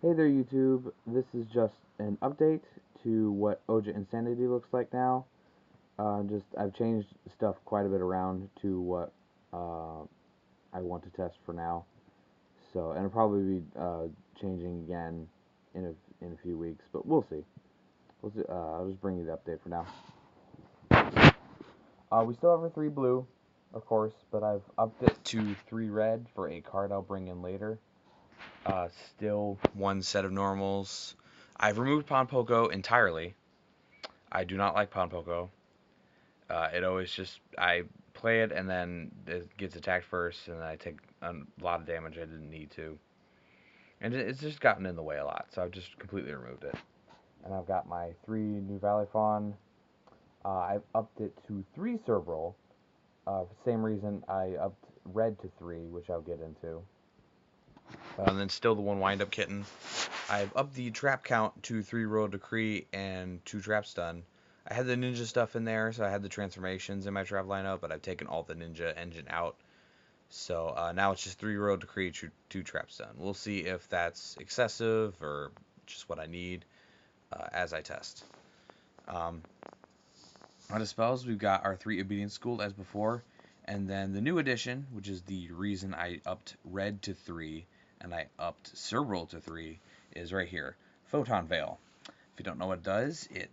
Hey there YouTube, this is just an update to what Oja Insanity looks like now. I've changed stuff quite a bit around to what I want to test for now. And it'll probably be changing again in a few weeks, but we'll see. I'll just bring you the update for now. We still have our 3 blue, of course, but I've upped it to 3 red for a card I'll bring in later. Still one set of normals. I've removed Ponpoko entirely. I do not like Ponpoko. It always just I play it and then it gets attacked first, and I take a lot of damage I didn't need to, and it's just gotten in the way a lot. So I've just completely removed it. And I've got my 3 new Valley Fawn. I've upped it to 3 Cerebral. For the same reason I upped Red to 3, which I'll get into. And then still the 1 Wind Up Kitten. I've upped the trap count to 3 Royal Decree and 2 Trap Stun. I had the ninja stuff in there, so I had the transformations in my trap lineup, but I've taken all the ninja engine out. So now it's just 3 Royal Decree, 2 Trap Stun. We'll see if that's excessive or just what I need as I test. On the spells, we've got our 3 Obedience School as before, and then the new addition, which is the reason I upped Red to 3 and I upped Cerebral to 3, is right here, Photon Veil. If you don't know what it does, it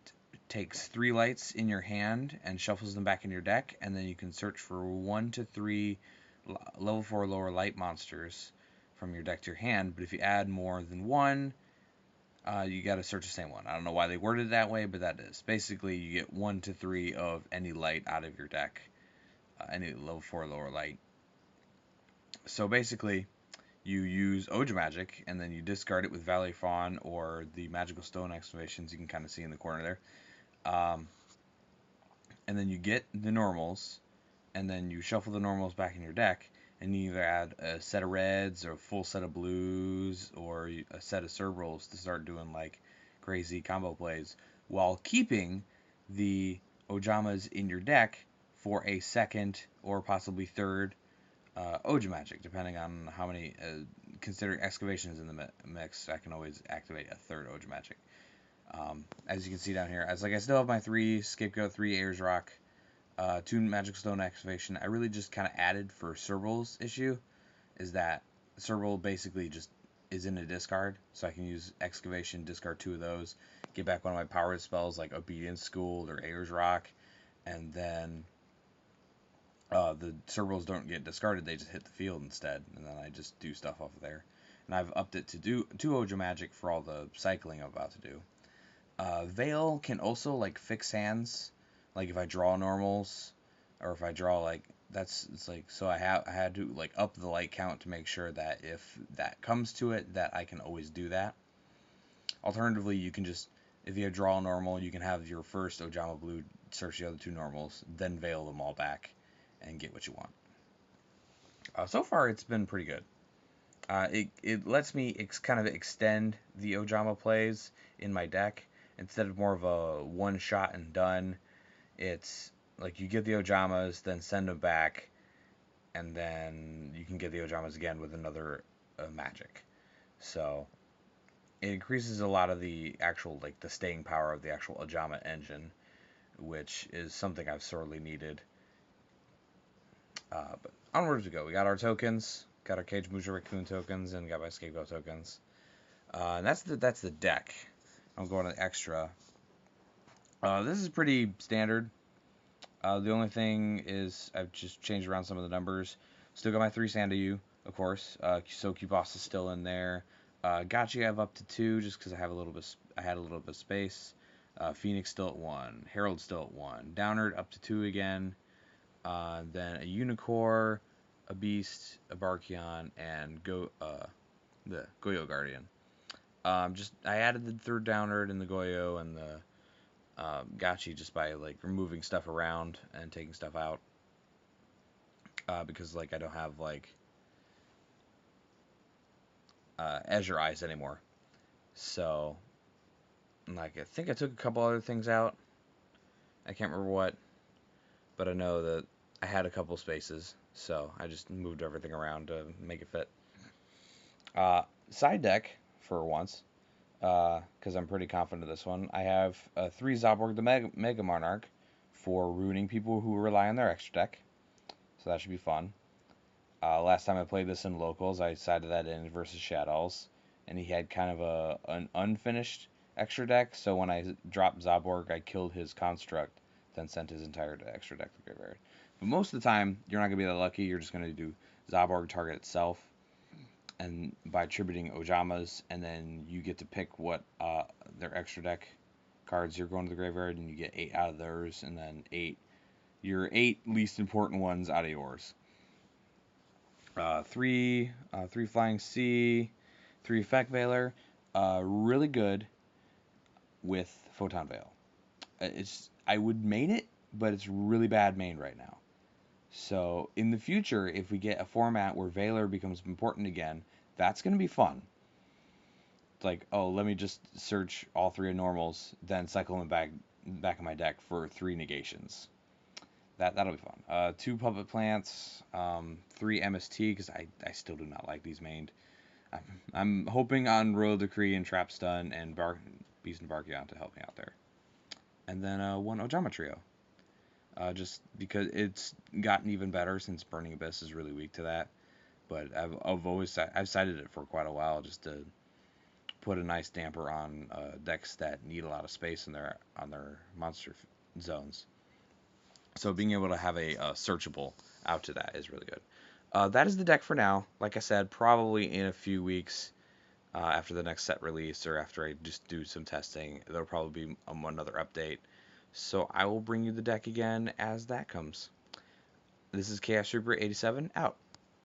takes 3 lights in your hand and shuffles them back in your deck, and then you can search for 1 to 3 level 4 lower light monsters from your deck to your hand. But if you add more than 1, you got to search the same one. I don't know why they worded it that way, but that is basically you get 1 to 3 of any light out of your deck, any level 4 lower light. So basically, you use Ojama Magic, and then you discard it with Valley Fawn or the Magical Stone excavations you can kind of see in the corner there. And then you get the normals, and then you shuffle the normals back in your deck, and you either add a set of reds or a full set of blues or a set of cerebrals to start doing like crazy combo plays while keeping the Ojamas in your deck for a second or possibly third Ojama Magic, depending on how many. Considering excavations in the mix, I can always activate a third Ojama Magic. As you can see down here, I still have my 3 Scapegoat, 3 Ayers Rock, 2 Magic Stone Excavation. I really just kind of added for Cerebral's issue, is that Cerebral basically just is in a discard, so I can use Excavation, discard 2 of those, get back one of my power spells like Obedience School or Ayers Rock, and then the Cerebrals don't get discarded, they just hit the field instead, and then I just do stuff off of there. And I've upped it to do 2 Ojama Magic for all the cycling I'm about to do. Veil can also like fix hands, like if I draw normals, or if I draw like it's like, so I had to like up the light count to make sure that if that comes to it, that I can always do that. Alternatively, you can just, if you draw a normal, you can have your first Ojama Blue search the other 2 normals, then veil them all back and get what you want. So far, it's been pretty good. It lets me kind of extend the Ojama plays in my deck. Instead of more of a one shot and done, it's like you get the Ojamas, then send them back, and then you can get the Ojamas again with another magic. So it increases a lot of the actual, like, the staying power of the actual Ojama engine, which is something I've sorely needed. But onwards we go. We got our tokens, got our Cage Musha Raccoon tokens, and got my Scapegoat tokens. And that's the deck. I'm going to extra. This is pretty standard. The only thing is I've just changed around some of the numbers. Still got my 3 Sandayu, of course. So Cubas is still in there. Gotchi I have up to 2 just because I had a little bit of space. Phoenix still at 1. Herald still at 1. Downerd up to 2 again. Then a Unicorn, a Beast, a Barkion, and the Goyo Guardian. I added the 3rd Downerd and the Goyo and the Gotchi just by like removing stuff around and taking stuff out, because like I don't have like Azure Eyes anymore. So like I think I took a couple other things out. I can't remember what, but I know that I had a couple spaces, so I just moved everything around to make it fit. Side deck for once, because I'm pretty confident of this one. I have 3 Zoborg the Mega Monarch for ruining people who rely on their extra deck, so that should be fun. Last time I played this in locals, I sided that in versus Shadows, and he had kind of an unfinished extra deck, so when I dropped Zoborg, I killed his construct, then sent his entire extra deck to the graveyard. But most of the time, you're not going to be that lucky, you're just going to do Zoborg target itself, and by attributing Ojamas, and then you get to pick what their extra deck cards you're going to the graveyard, and you get 8 out of theirs, and then your 8 least important ones out of yours. 3 Flying Sea, 3 Effect Veiler, really good with Photon Veil. I would main it, but it's really bad main right now. So in the future, if we get a format where Veiler becomes important again, that's going to be fun. It's like, oh, let me just search all 3 normals, then cycle them back in my deck for 3 negations. That'll be fun. 2 Puppet Plants, 3 MST, because I still do not like these mained. I'm hoping on Royal Decree and Trap Stun and Beast and Barkion to help me out there. And then 1 Ojama Trio. Just because it's gotten even better since Burning Abyss is really weak to that. But I've cited it for quite a while just to put a nice damper on decks that need a lot of space on their monster zones. So being able to have a searchable out to that is really good. That is the deck for now. Like I said, probably in a few weeks after the next set release or after I just do some testing, there'll probably be another update. So I will bring you the deck again as that comes. This is Chaos Reaper 87 out.